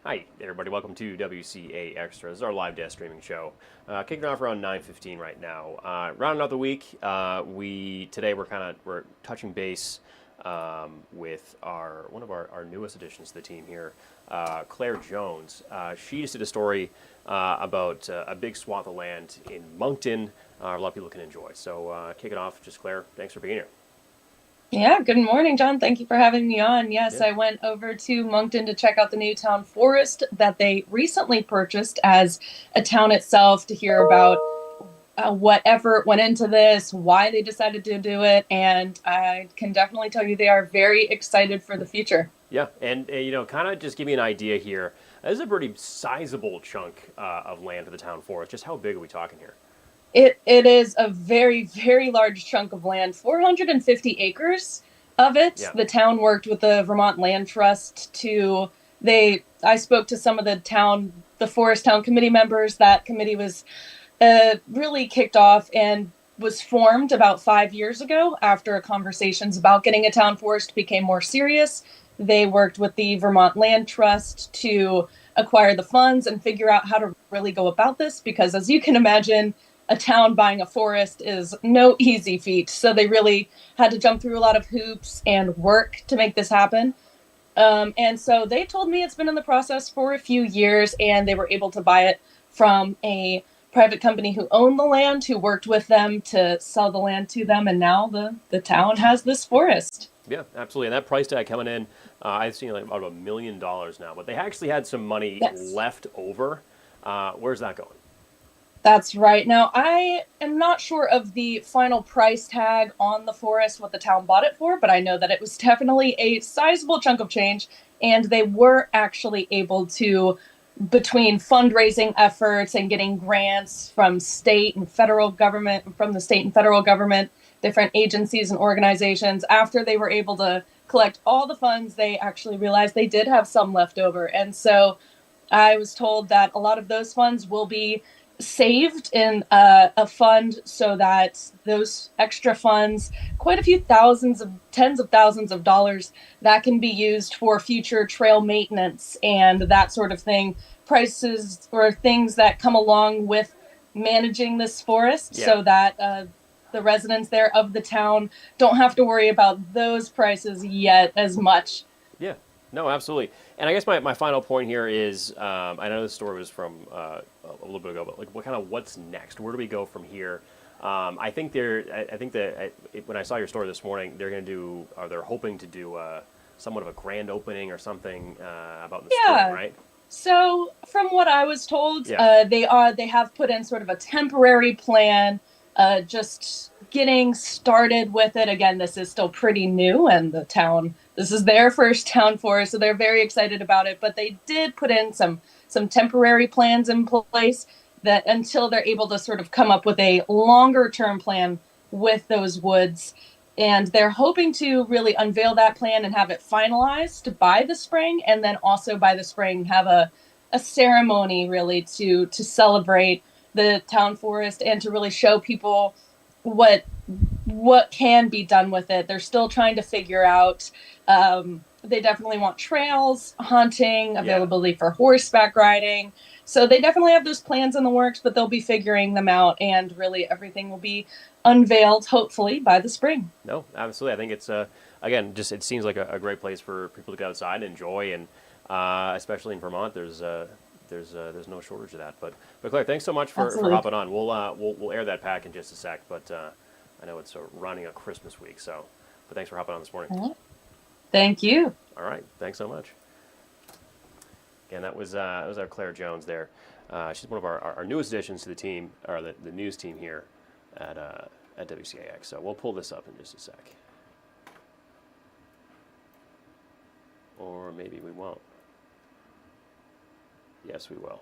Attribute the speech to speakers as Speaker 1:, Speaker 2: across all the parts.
Speaker 1: Hi, everybody. Welcome to WCAX. This is our live desk streaming show. Kicking off around 9:15 right now. Rounding out the week, today we're touching base with one of our newest additions to the team here, Claire Jones. She just did a story about a big swath of land in Moncton. A lot of people can enjoy. So kick it off, just Claire. Thanks for being here.
Speaker 2: Yeah, good morning, John. Thank you for having me on. Yes,
Speaker 1: Yeah.
Speaker 2: I went over to Moncton to check out the new town forest that they recently purchased as a town itself to hear about what effort went into this, why they decided to do it, and I can definitely tell you they are very excited for the future.
Speaker 1: Yeah, and kind of just give me an idea here. This is a pretty sizable chunk of land for the town forest. Just how big are we talking here?
Speaker 2: It is a very, very large chunk of land, 450 acres of it.
Speaker 1: Yeah.
Speaker 2: The town worked with the Vermont Land Trust to I spoke to some of the Forest Town Committee members. That committee was really kicked off and was formed about 5 years ago after conversations about getting a town forest became more serious. They worked with the Vermont Land Trust to acquire the funds and figure out how to really go about this because, as you can imagine, a town buying a forest is no easy feat. So they really had to jump through a lot of hoops and work to make this happen. And so they told me it's been in the process for a few years, and they were able to buy it from a private company who owned the land, who worked with them to sell the land to them. And now the town has this forest.
Speaker 1: Yeah, absolutely. And that price tag coming in, I've seen like about $1 million now. But they actually had some money
Speaker 2: Yes.
Speaker 1: left over. Where's that going?
Speaker 2: That's right. Now, I am not sure of the final price tag on the forest, what the town bought it for, but I know that it was definitely a sizable chunk of change, and they were actually able to, between fundraising efforts and getting grants from the state and federal government, different agencies and organizations, after they were able to collect all the funds, they actually realized they did have some left over. And so I was told that a lot of those funds will be saved in a fund so that those extra funds, quite a few tens of thousands of dollars, that can be used for future trail maintenance and that sort of thing. Prices or things that come along with managing this forest
Speaker 1: Yeah.
Speaker 2: so that the residents there of the town don't have to worry about those prices yet as much.
Speaker 1: Yeah. No, absolutely. And I guess my final point here is I know this story was from a little bit ago, but like what's next? Where do we go from here? I think when I saw your story this morning, they're hoping to do somewhat of a grand opening or something about in the spring,
Speaker 2: Yeah.
Speaker 1: right?
Speaker 2: So, from what I was told,
Speaker 1: Yeah.
Speaker 2: they have put in sort of a temporary plan, just getting started with it. Again, this is still pretty new, and this is their first town forest, so they're very excited about it. But they did put in some temporary plans in place that until they're able to sort of come up with a longer term plan with those woods. And they're hoping to really unveil that plan and have it finalized by the spring, and then also by the spring have a ceremony really to celebrate the town forest and to really show people what what can be done with it. They're still trying to figure out. They definitely want trails, hunting,
Speaker 1: Yeah.
Speaker 2: availability for horseback riding. So they definitely have those plans in the works, but they'll be figuring them out, and really everything will be unveiled, hopefully, by the spring.
Speaker 1: No, absolutely. I think it's again, just it seems like a great place for people to go outside and enjoy, and especially in Vermont, there's no shortage of that. But Claire, thanks so much for
Speaker 2: Absolutely.
Speaker 1: hopping on. We'll air that pack in just a sec, but I know it's running a Christmas week, so but thanks for hopping on this morning.
Speaker 2: All right. Thank you.
Speaker 1: All right, thanks so much. Again, that was our Claire Jones there. She's one of our newest additions to the team, or the news team here at WCAX. So we'll pull this up in just a sec. Or maybe we won't. Yes, we will.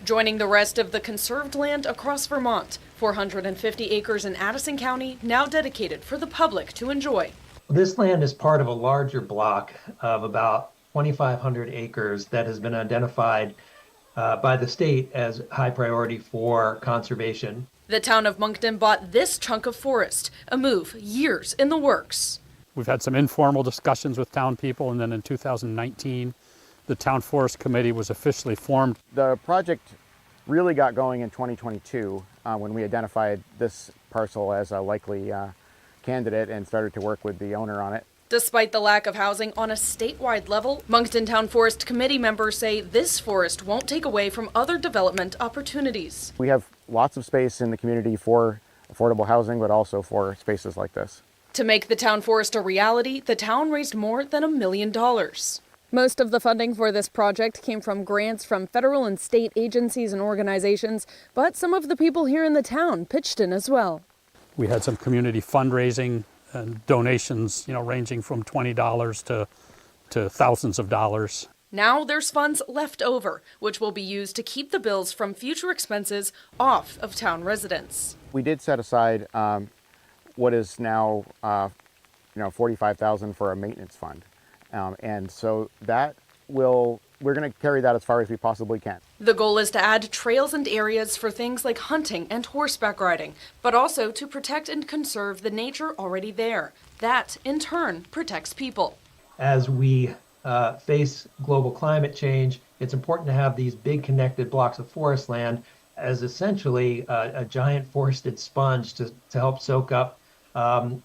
Speaker 3: Joining the rest of the conserved land across Vermont, 450 acres in Addison County, now dedicated for the public to enjoy.
Speaker 4: This land is part of a larger block of about 2,500 acres that has been identified by the state as high priority for conservation.
Speaker 3: The town of Moncton bought this chunk of forest, a move years in the works.
Speaker 5: We've had some informal discussions with town people, and then in 2019, the Town Forest Committee was officially formed.
Speaker 6: The project really got going in 2022 when we identified this parcel as a likely candidate and started to work with the owner on it.
Speaker 3: Despite the lack of housing on a statewide level, Moncton Town Forest Committee members say this forest won't take away from other development opportunities.
Speaker 6: We have lots of space in the community for affordable housing, but also for spaces like this.
Speaker 3: To make the town forest a reality, the town raised more than $1 million. Most of the funding for this project came from grants from federal and state agencies and organizations, but some of the people here in the town pitched in as well.
Speaker 5: We had some community fundraising and donations, ranging from $20 to thousands of dollars.
Speaker 3: Now there's funds left over, which will be used to keep the bills from future expenses off of town residents.
Speaker 6: We did set aside what is now, $45,000 for a maintenance fund, and so we're going to carry that as far as we possibly can.
Speaker 3: The goal is to add trails and areas for things like hunting and horseback riding, but also to protect and conserve the nature already there. That, in turn, protects people.
Speaker 4: As we face global climate change, it's important to have these big connected blocks of forest land as essentially a giant forested sponge to help soak up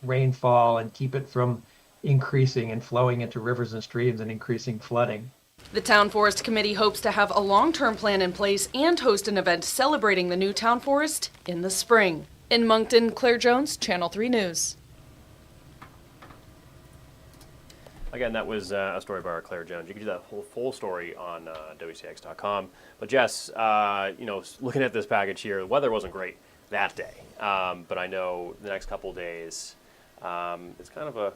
Speaker 4: rainfall and keep it from increasing and flowing into rivers and streams and increasing flooding.
Speaker 3: The Town Forest Committee hopes to have a long-term plan in place and host an event celebrating the new town forest in the spring. In Moncton, Claire Jones, Channel 3 News.
Speaker 1: Again, that was a story by our Claire Jones. You can do that whole full story on WCAX.com. But Jess, looking at this package here, the weather wasn't great that day. But I know the next couple days, it's kind of a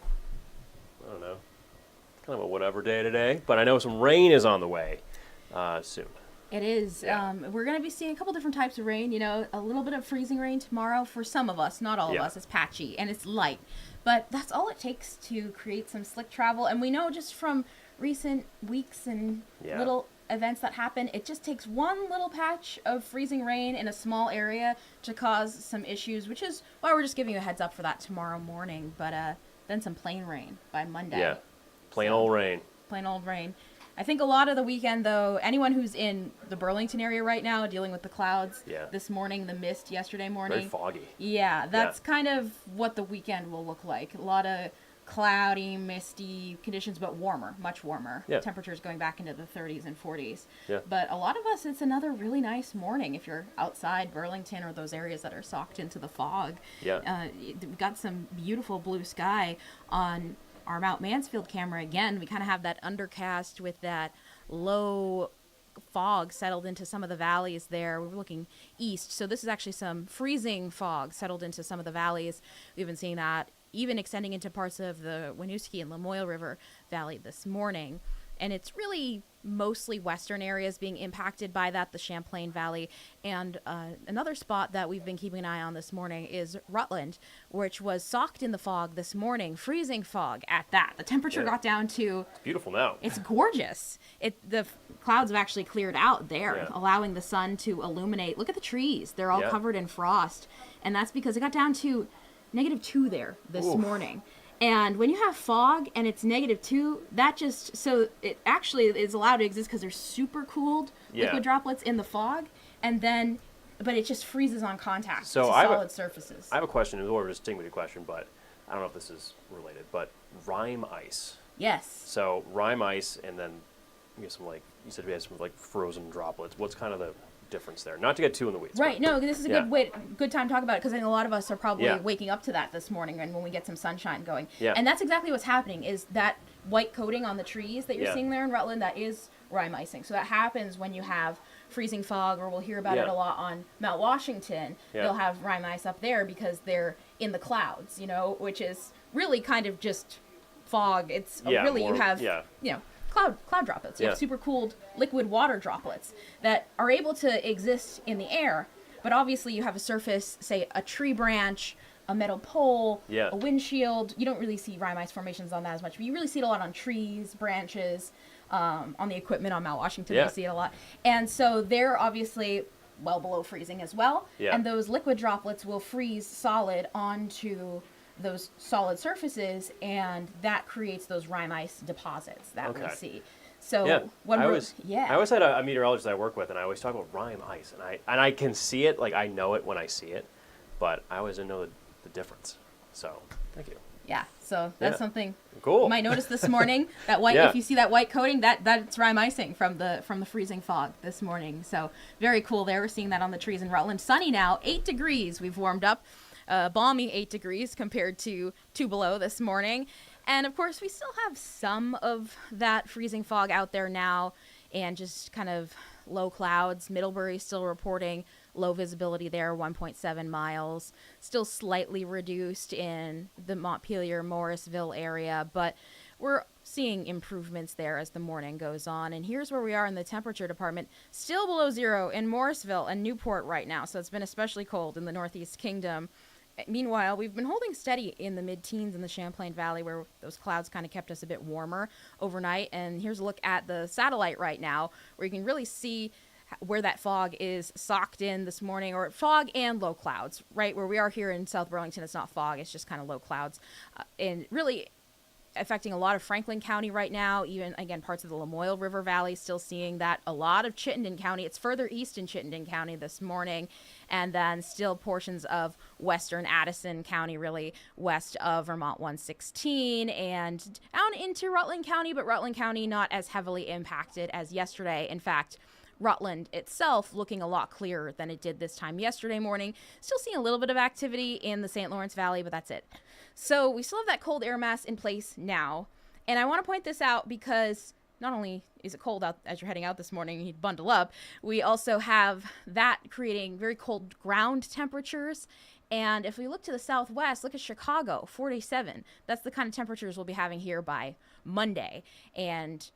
Speaker 1: whatever day today. But I know some rain is on the way soon.
Speaker 7: It is.
Speaker 1: Yeah.
Speaker 7: We're going to be seeing a couple different types of rain. A little bit of freezing rain tomorrow for some of us, not all of us. It's patchy and it's light. But that's all it takes to create some slick travel. And we know just from recent weeks and little events that happen, it just takes one little patch of freezing rain in a small area to cause some issues, which is why we're just giving you a heads up for that tomorrow morning. But then some plain rain by Monday.
Speaker 1: Yeah, plain old rain.
Speaker 7: Plain old rain. I think a lot of the weekend, though, anyone who's in the Burlington area right now dealing with the clouds this morning, the mist yesterday morning.
Speaker 1: Very foggy.
Speaker 7: Yeah, that's kind of what the weekend will look like. A lot of cloudy, misty conditions, but warmer, much warmer.
Speaker 1: Yeah.
Speaker 7: Temperatures going back into the 30s and 40s.
Speaker 1: Yeah.
Speaker 7: But a lot of us, it's another really nice morning if you're outside Burlington or those areas that are socked into the fog.
Speaker 1: Yeah.
Speaker 7: We've got some beautiful blue sky on our Mount Mansfield camera. Again, we kind of have that undercast with that low fog settled into some of the valleys there. We're looking east, so this is actually some freezing fog settled into some of the valleys. We've been seeing that even extending into parts of the Winooski and Lamoille River Valley this morning. And it's really mostly western areas being impacted by that, the Champlain Valley. And another spot that we've been keeping an eye on this morning is Rutland, which was socked in the fog this morning, freezing fog at that. The temperature got down to...
Speaker 1: It's beautiful now.
Speaker 7: It's gorgeous. The clouds have actually cleared out there, allowing the sun to illuminate. Look at the trees. They're all covered in frost. And that's because it got down to -2 there this morning. And when you have fog and it's -2, that just, so it actually is allowed to exist because there's super cooled liquid droplets in the fog, and then, but it just freezes on contact to solid surfaces.
Speaker 1: I have a question, it's more of a distinguished question, but I don't know if this is related, but rime ice.
Speaker 7: Yes.
Speaker 1: So rime ice, and then you get some, like, you said we had some, like, frozen droplets. What's kind of the difference there? Not to get too in the weeds.
Speaker 7: Right. No, this is a good time to talk about it, because I think a lot of us are probably waking up to that this morning, and when we get some sunshine going.
Speaker 1: Yeah.
Speaker 7: And that's exactly what's happening, is that white coating on the trees that you're seeing there in Rutland, that is rime icing. So that happens when you have freezing fog, or we'll hear about it a lot on Mount Washington. They'll have rime ice up there because they're in the clouds, which is really kind of just fog. It's really, you have, cloud droplets. You have super cooled liquid water droplets that are able to exist in the air, but obviously you have a surface, say a tree branch, a metal pole, a windshield. You don't really see rime ice formations on that as much, but you really see it a lot on trees, branches, on the equipment on Mount Washington. You see it a lot. And so they're obviously well below freezing as well.
Speaker 1: Yeah.
Speaker 7: And those liquid droplets will freeze solid onto those solid surfaces, and that creates those rime ice deposits that we
Speaker 1: Okay.
Speaker 7: see. So
Speaker 1: Yeah,
Speaker 7: when
Speaker 1: I
Speaker 7: we're
Speaker 1: always had a meteorologist I work with, and I always talk about rime ice, and I can see it, like I know it when I see it, but I always didn't know the difference. So thank you.
Speaker 7: yeah, so that's
Speaker 1: Yeah.
Speaker 7: something
Speaker 1: Cool.
Speaker 7: you might notice this morning. That white,
Speaker 1: Yeah.
Speaker 7: if you see that white coating, that's rime icing from the freezing fog this morning. So very cool there. We're seeing that on the trees in Rutland. Sunny now, 8 degrees. We've warmed up, balmy 8 degrees compared to 2 below this morning. And of course, we still have some of that freezing fog out there now, and just kind of low clouds. Middlebury still reporting low visibility there, 1.7 miles. Still slightly reduced in the Montpelier, Morrisville area, but we're seeing improvements there as the morning goes on. And here's where we are in the temperature department. Still below zero in Morrisville and Newport right now, so it's been especially cold in the Northeast Kingdom. Meanwhile, we've been holding steady in the mid-teens in the Champlain Valley, where those clouds kind of kept us a bit warmer overnight. And here's a look at the satellite right now, where you can really see where that fog is socked in this morning, or fog and low clouds, right? Where we are here in South Burlington, it's not fog, it's just kind of low clouds. And really affecting a lot of Franklin County right now, even, again, parts of the Lamoille River Valley, still seeing that. A lot of Chittenden County. It's further east in Chittenden County this morning, and then still portions of western Addison County, really west of Vermont 116, and down into Rutland County, but Rutland County not as heavily impacted as yesterday. In fact, Rutland itself looking a lot clearer than it did this time yesterday morning. Still seeing a little bit of activity in the St. Lawrence Valley, but that's it. So we still have that cold air mass in place now. And I want to point this out because not only is it cold out as you're heading out this morning, you bundle up, we also have that creating very cold ground temperatures. And if we look to the southwest, look at Chicago, 47. That's the kind of temperatures we'll be having here by Monday. And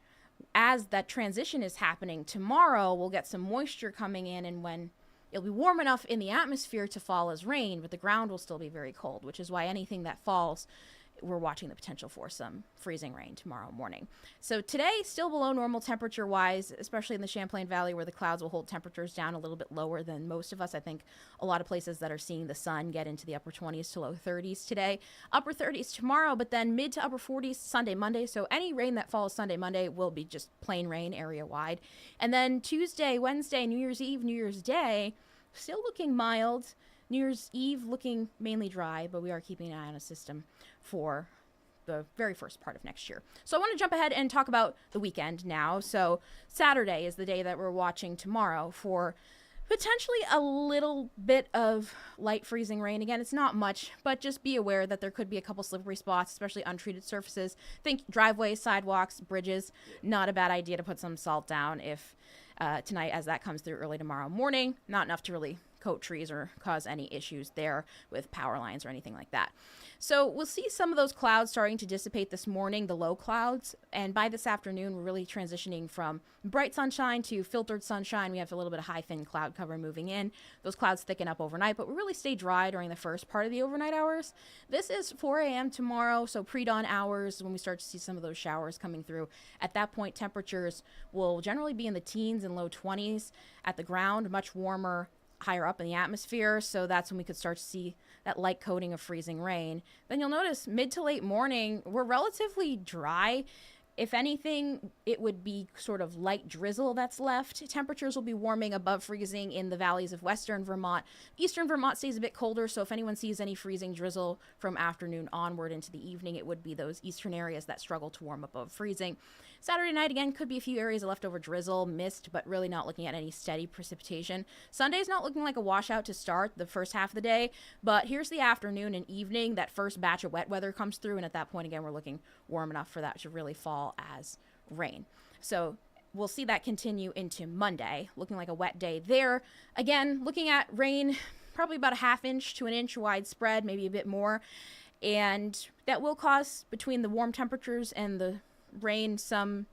Speaker 7: as that transition is happening tomorrow, we'll get some moisture coming in, and when it'll be warm enough in the atmosphere to fall as rain, but the ground will still be very cold, which is why anything that falls, we're watching the potential for some freezing rain tomorrow morning. So today, still below normal temperature-wise, especially in the Champlain Valley, where the clouds will hold temperatures down a little bit lower than most of us. I think a lot of places that are seeing the sun get into the upper 20s to low 30s today. Upper 30s tomorrow, but then mid to upper 40s Sunday, Monday. So any rain that falls Sunday, Monday will be just plain rain area-wide. And then Tuesday, Wednesday, New Year's Eve, New Year's Day, still looking mild. New Year's Eve looking mainly dry, but we are keeping an eye on a system for the very first part of next year. So I want to jump ahead and talk about the weekend now. So Saturday is the day that we're watching tomorrow for potentially a little bit of light freezing rain. Again, it's not much, but just be aware that there could be a couple slippery spots, especially untreated surfaces. Think driveways, sidewalks, bridges. Not a bad idea to put some salt down if tonight, as that comes through early tomorrow morning. Not enough to really coat trees or cause any issues there with power lines or anything like that. So we'll see some of those clouds starting to dissipate this morning, the low clouds, and by this afternoon we're really transitioning from bright sunshine to filtered sunshine. We have a little bit of high thin cloud cover moving in. Those clouds thicken up overnight, but we really stay dry during the first part of the overnight hours. This is 4 a.m. tomorrow, so pre-dawn hours when we start to see some of those showers coming through. At that point, temperatures will generally be in the teens and low 20s at the ground, much warmer higher up in the atmosphere, so that's when we could start to see that light coating of freezing rain. Then you'll notice mid to late morning, we're relatively dry. If anything, it would be sort of light drizzle that's left. Temperatures will be warming above freezing in the valleys of western Vermont. Eastern Vermont stays a bit colder, so if anyone sees any freezing drizzle from afternoon onward into the evening, it would be those eastern areas that struggle to warm above freezing. Saturday night, again, could be a few areas of leftover drizzle, mist, but really not looking at any steady precipitation. Sunday's not looking like a washout to start the first half of the day, but here's the afternoon and evening. That first batch of wet weather comes through, and at that point, again, we're looking warm enough for that to really fall as rain. So we'll see that continue into Monday, looking like a wet day there. Again, looking at rain, probably about a ½ inch to an inch widespread, maybe a bit more. And that will cause, between the warm temperatures and the rain, some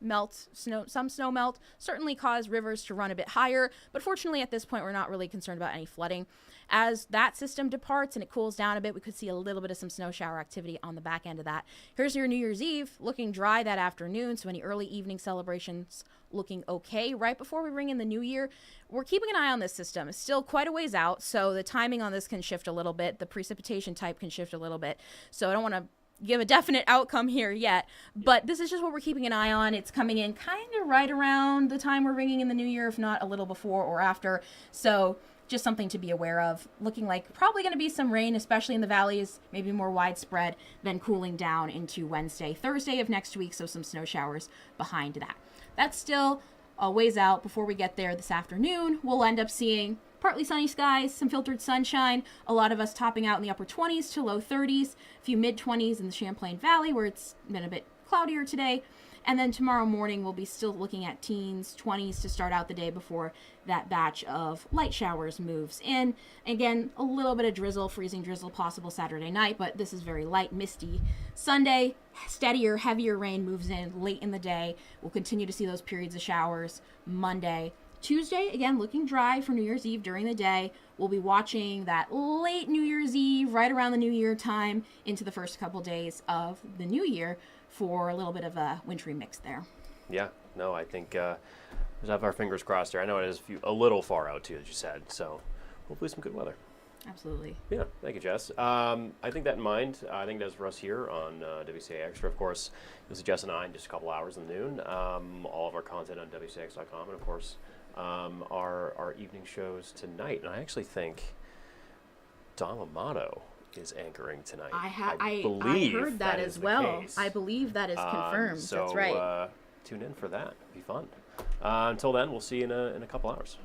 Speaker 7: snow melt, certainly cause rivers to run a bit higher. But fortunately, at this point, we're not really concerned about any flooding. As that system departs and it cools down a bit, we could see a little bit of some snow shower activity on the back end of that. Here's your New Year's Eve, looking dry that afternoon, so any early evening celebrations looking okay. Right before we ring in the new year, we're keeping an eye on this system. It's still quite a ways out, so the timing on this can shift a little bit. The precipitation type can shift a little bit. So I don't want to give a definite outcome here yet, but this is just what we're keeping an eye on. It's coming in kind of right around the time we're ringing in the new year, if not a little before or after. So just something to be aware of. Looking like probably going to be some rain, especially in the valleys, maybe more widespread, then cooling down into Wednesday, Thursday of next week, so some snow showers behind that. That's still a ways out. Before we get there this afternoon, we'll end up seeing partly sunny skies, some filtered sunshine, a lot of us topping out in the upper 20s to low 30s, a few mid 20s in the Champlain Valley where it's been a bit cloudier today. And then tomorrow morning, we'll be still looking at teens, 20s to start out the day before that batch of light showers moves in. Again, a little bit of drizzle, freezing drizzle possible Saturday night, but this is very light, misty. Sunday, steadier, heavier rain moves in late in the day. We'll continue to see those periods of showers Monday. Tuesday, again, looking dry for New Year's Eve during the day. We'll be watching that late New Year's Eve, right around the New Year time, into the first couple days of the New Year for a little bit of a wintry mix there.
Speaker 1: Yeah, no, I think let's have our fingers crossed there. I know it is a little far out too, as you said, so hopefully some good weather.
Speaker 7: Absolutely.
Speaker 1: Yeah, thank you, Jess. I think that in mind, I think that's for us here on WCA Extra. Of course, this is Jess and I in just a couple hours in the noon. All of our content on WCAX.com, and of course, our evening shows tonight. And I actually think Don Amato is anchoring tonight.
Speaker 7: I
Speaker 1: believe
Speaker 7: heard that as well.
Speaker 1: Case.
Speaker 7: I believe that is confirmed.
Speaker 1: So,
Speaker 7: that's right.
Speaker 1: Tune in for that. It'll be fun. Until then, we'll see you in a couple hours.